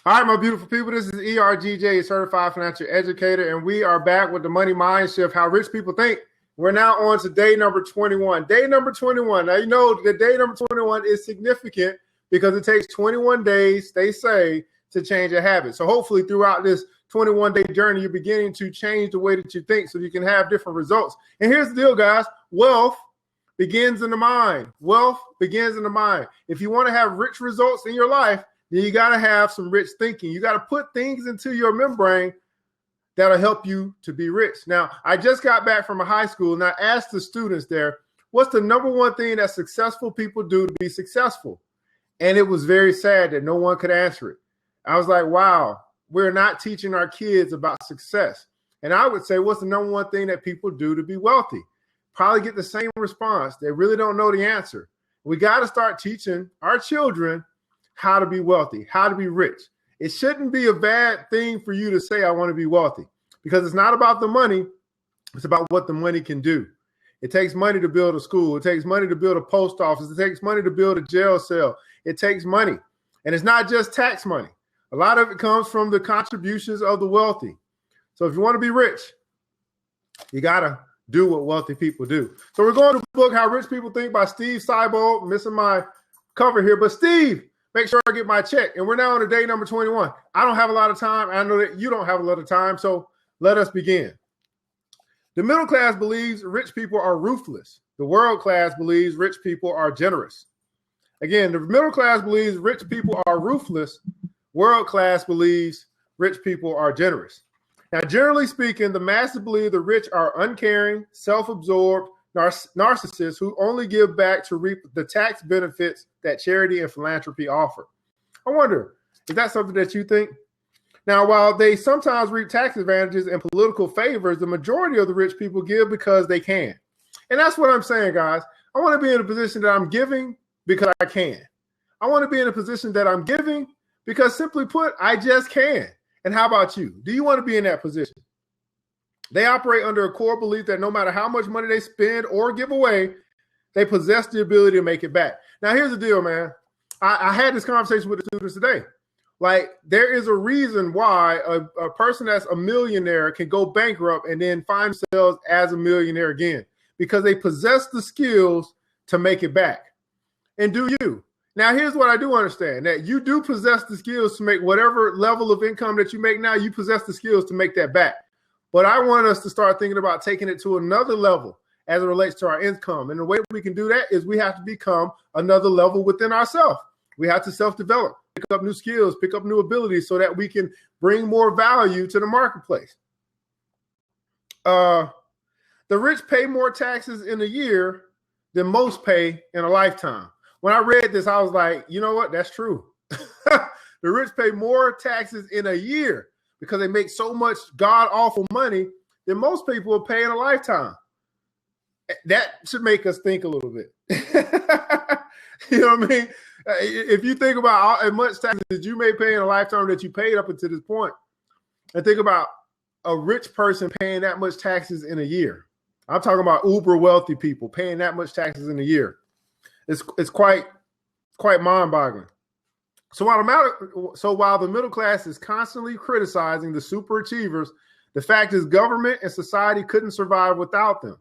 All right, my beautiful people, this is ERGJ, Certified Financial Educator, and we are back with the Money Mind Shift, how rich people think. We're now on to day number 21. Day number 21. Now, you know that day number 21 is significant because it takes 21 days, they say, to change a habit. So hopefully throughout this 21-day journey, you're beginning to change the way that you think so you can have different results. And here's the deal, guys. Wealth begins in the mind. Wealth begins in the mind. If you want to have rich results in your life, then you got to have some rich thinking. You got to put things into your membrane that'll help you to be rich. Now, I just got back from a high school and I asked the students there, what's the number one thing that successful people do to be successful? And it was very sad that no one could answer it. I was like, wow, we're not teaching our kids about success. And I would say, what's the number one thing that people do to be wealthy? Probably get the same response. They really don't know the answer. We got to start teaching our children how to be wealthy, how to be rich. It shouldn't be a bad thing for you to say, I want to be wealthy, because it's not about the money. It's about what the money can do. It takes money to build a school. It takes money to build a post office. It takes money to build a jail cell. It takes money. And it's not just tax money. A lot of it comes from the contributions of the wealthy. So if you want to be rich, you got to do what wealthy people do. So we're going to the book, How Rich People Think by Steve Seibold. Missing my cover here, but Steve, make sure I get my check. And we're now on to day number 21. I don't have a lot of time. I know that you don't have a lot of time. So let us begin. The middle class believes rich people are ruthless. The world class believes rich people are generous. Again, the middle class believes rich people are ruthless. World class believes rich people are generous. Now, generally speaking, the masses believe the rich are uncaring, self-absorbed, narcissists who only give back to reap the tax benefits that charity and philanthropy offer. I wonder, is that something that you think? Now, while they sometimes reap tax advantages and political favors, the majority of the rich people give because they can. And that's what I'm saying, guys. I want to be in a position that I'm giving because I can. I want to be in a position that I'm giving because, simply put, I just can. And how about you? Do you want to be in that position? They operate under a core belief that no matter how much money they spend or give away, they possess the ability to make it back. Now, here's the deal, man. I had this conversation with the students today. Like, there is a reason why a person that's a millionaire can go bankrupt and then find themselves as a millionaire again, because they possess the skills to make it back. And do you? Now, here's what I do understand, that you do possess the skills to make whatever level of income that you make now, you possess the skills to make that back. But I want us to start thinking about taking it to another level as it relates to our income. And the way we can do that is we have to become another level within ourselves. We have to self-develop, pick up new skills, pick up new abilities so that we can bring more value to the marketplace. The rich pay more taxes in a year than most pay in a lifetime. When I read this, I was like, you know what? That's true. The rich pay more taxes in a year because they make so much god-awful money than most people will pay in a lifetime. That should make us think a little bit. You know what I mean? If you think about how much taxes that you may pay in a lifetime that you paid up until this point, and think about a rich person paying that much taxes in a year. I'm talking about uber wealthy people paying that much taxes in a year. It's quite mind-boggling. So while the middle class is constantly criticizing the super achievers, the fact is government and society couldn't survive without them.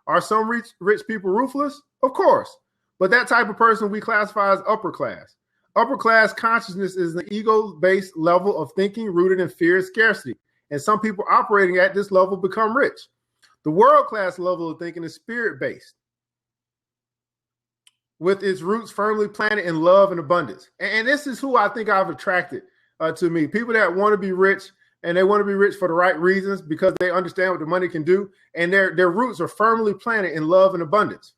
Are some rich people ruthless? Of course. But that type of person we classify as upper class. Upper class consciousness is an ego-based level of thinking rooted in fear and scarcity. And some people operating at this level become rich. The world class level of thinking is spirit-based, with its roots firmly planted in love and abundance. And this is who I think I've attracted to me. People that want to be rich, and they want to be rich for the right reasons because they understand what the money can do. And their roots are firmly planted in love and abundance.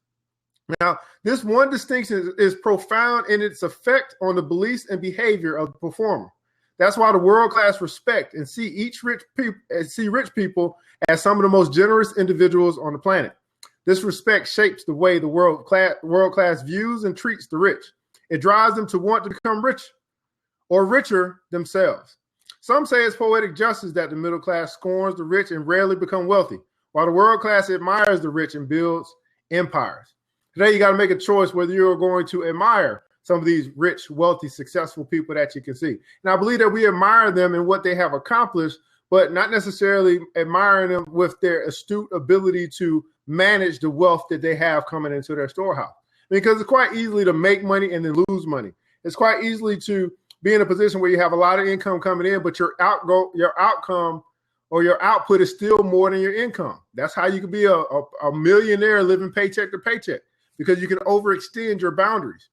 Now, this one distinction is profound in its effect on the beliefs and behavior of the performer. That's why the world class respect and see rich people as some of the most generous individuals on the planet. This respect shapes the way the world class views and treats the rich. It drives them to want to become rich or richer themselves. Some say it's poetic justice that the middle class scorns the rich and rarely become wealthy, while the world class admires the rich and builds empires. Today, you got to make a choice whether you're going to admire some of these rich, wealthy, successful people that you can see. And I believe that we admire them and what they have accomplished, but not necessarily admiring them with their astute ability to manage the wealth that they have coming into their storehouse. Because it's quite easily to make money and then lose money. It's quite easily to be in a position where you have a lot of income coming in, but your outcome or your output is still more than your income. That's how you can be a millionaire living paycheck to paycheck, because you can overextend your boundaries.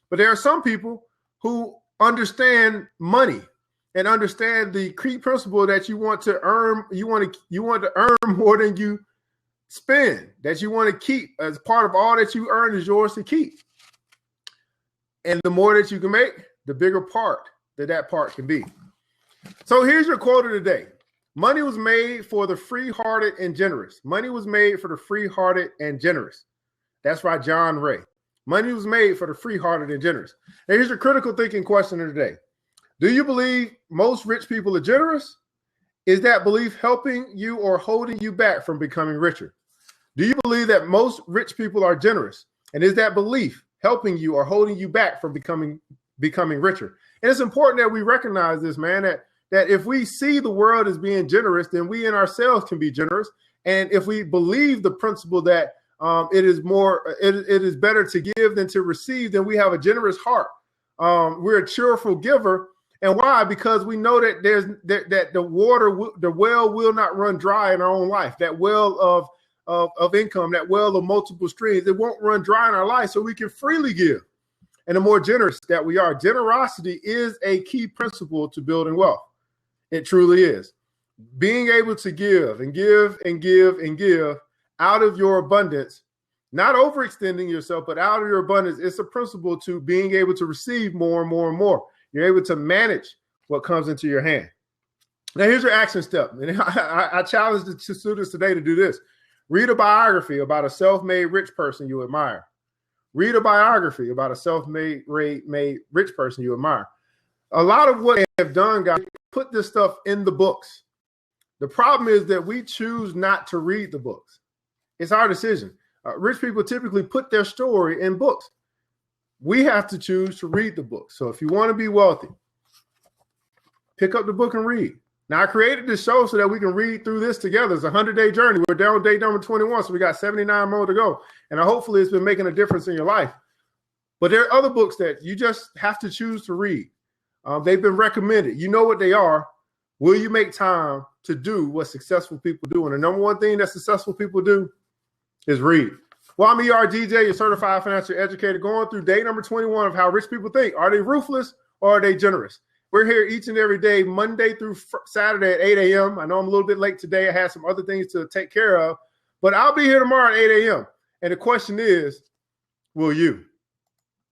But there are some people who understand money and understand the key principle that you want to earn. You want to earn more than you spend, that you want to keep as part of all that you earn is yours to keep. And the more that you can make, the bigger part that part can be. So here's your quote of the day. Money was made for the free-hearted and generous. Money was made for the free-hearted and generous. That's by John Ray. Money was made for the free-hearted and generous. And here's your critical thinking question of the day. Do you believe most rich people are generous? Is that belief helping you or holding you back from becoming richer? Do you believe that most rich people are generous? And is that belief helping you or holding you back from becoming richer? And it's important that we recognize this, man, that if we see the world as being generous, then we in ourselves can be generous. And if we believe the principle that it is better to give than to receive, then we have a generous heart. We're a cheerful giver. And why? Because we know that that the well will not run dry in our own life. That well of income, that well of multiple streams, it won't run dry in our life, so we can freely give. And the more generous that we are, generosity is a key principle to building wealth. It truly is. Being able to give and give and give and give out of your abundance, not overextending yourself, but out of your abundance, it's a principle to being able to receive more and more and more. You're able to manage what comes into your hand. Now, here's your action step. And I challenge the students today to do this. Read a biography about a self-made rich person you admire. Read a biography about a self-made rich person you admire. A lot of what they have done, guys, put this stuff in the books. The problem is that we choose not to read the books. It's our decision. Rich people typically put their story in books. We have to choose to read the book. So if you want to be wealthy, pick up the book and read. Now, I created this show so that we can read through this together. It's a 100-day journey. We're down on day number 21, so we got 79 more to go. And hopefully it's been making a difference in your life. But there are other books that you just have to choose to read. They've been recommended. You know what they are. Will you make time to do what successful people do? And the number one thing that successful people do is read. Well, I'm ERGJ, your certified financial educator, going through day number 21 of how rich people think. Are they ruthless or are they generous? We're here each and every day, Monday through Saturday at 8 a.m. I know I'm a little bit late today. I had some other things to take care of, but I'll be here tomorrow at 8 a.m. And the question is, will you?